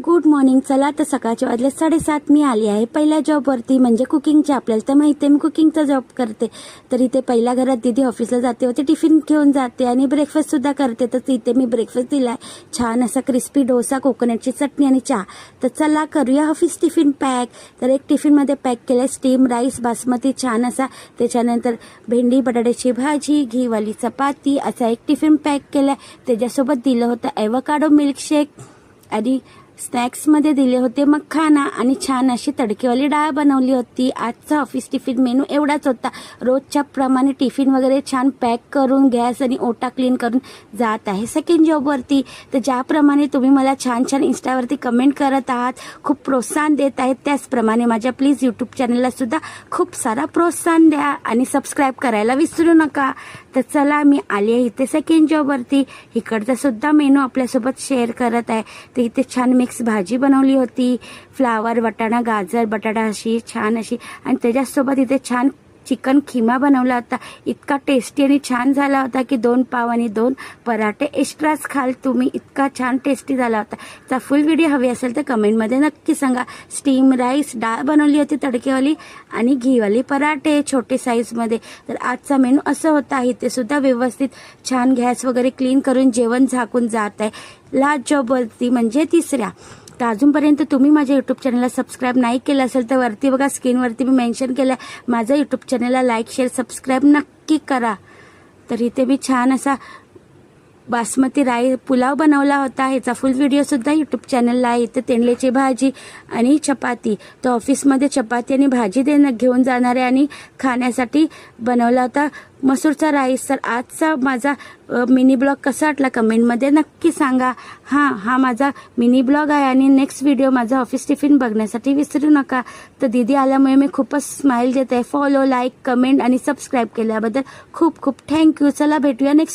Good morning. चला तर सकाळचे वाजले 7:30. मी आली आहे पहिल्या जॉबवरती, म्हणजे कुकिंगच्या. आपल्याला तर माहिती आहे मी कुकिंगचा जॉब करते. तर इथे पहिल्या घरात दीदी ऑफिसला जाते होते, टिफिन घेऊन जाते आणि ब्रेकफास्ट सुद्धा करते. तर इथे मी ब्रेकफास्ट दिलाय, छान असा क्रिस्पी डोसा, कोकोनटची चटणी आणि चहा. तर चला करूया ऑफिस टिफिन पॅक. तर एक टिफिनमध्ये पॅक केलं स्टीम राईस बासमती छान असा, त्याच्यानंतर भेंडी बटाट्याची भाजी, घीवाली चपाती असा एक टिफिन पॅक केलाय. त्याच्यासोबत दिलं होतं एवोकाडो मिल्कशेक आणि स्नॅक्समध्ये दिले होते मखाना आणि छान अशी तडकेवाली डाळ बनवली होती. आजचा ऑफिस टिफिन मेनू एवढाच होता. रोजच्या प्रमाणे टिफिन वगैरे छान पॅक करून गॅस आणि ओटा क्लीन करून जात आहे सेकंड जॉबवरती. तर ज्याप्रमाणे तुम्ही मला छान छान इंस्टावरती कमेंट करत आहात, खूप प्रोत्साहन देत आहेत, त्याचप्रमाणे माझ्या प्लीज यूट्यूब चॅनलला सुद्धा खूप सारा प्रोत्साहन द्या आणि सबस्क्राईब करायला विसरू नका. तर चला मी आली आहे इथे सेकंड जॉबवरती. इकडचा सुद्धा मेनू आपल्यासोबत शेअर करत आहे. तर इथे छान मिक्स भाजी बनवली होती, फ्लावर, वाटाणा, गाजर, बटाटा अशी छान अशी, आणि त्याच्यासोबत इथे छान चिकन खिमा बनवला होता. इतका टेस्टी आणि छान झाला होता की 2 पाव आणि 2 पराठे एक्स्ट्राच खाल तुम्ही, इतका छान टेस्टी झाला होता. तर फुल व्हिडिओ हवी असेल तर कमेंटमध्ये नक्की सांगा. स्टीम राईस, डाळ बनवली होती तडकेवाली आणि घीवाली पराठे छोटे साईजमध्ये. तर आजचा मेनू असं होता. इथे सुद्धा व्यवस्थित छान गॅस वगैरे क्लीन करून जेवण झाकून जात आहे लास्ट जॉबवरती, म्हणजे तिसऱ्या. तर अजूनपर्यंत तुम्ही माझ्या यूट्यूब चॅनलला सबस्क्राईब नाही केलं असेल तर वरती बघा स्क्रीनवरती मी मेन्शन केलं आहे, माझं यूट्यूब चॅनलला लाईक शेअर सबस्क्राईब नक्की करा. तर इथे मी छान असा बासमती राईस पुलाव बनवला होता. ह्याचा फुल व्हिडिओसुद्धा यूट्यूब चॅनलला आहे. इथे तेंडल्याची भाजी आणि चपाती. तर ऑफिसमध्ये चपाती आणि भाजी घेऊन जाणारे आणि खाण्यासाठी बनवला होता मसूरचा राईस. तर आजचा माझा मिनी ब्लॉग कसा वाटला कमेंटमध्ये नक्की सांगा. हा माझा मिनी ब्लॉग आहे आणि नेक्स्ट व्हिडिओ माझा ऑफिस टिफिन बघण्यासाठी विसरू नका. तर दीदी आल्यामुळे मी खूपच स्माईल देत आहे. फॉलो, लाईक, कमेंट आणि सबस्क्राईब केल्याबद्दल खूप खूप थँक्यू. चला भेटूया नेक्स्ट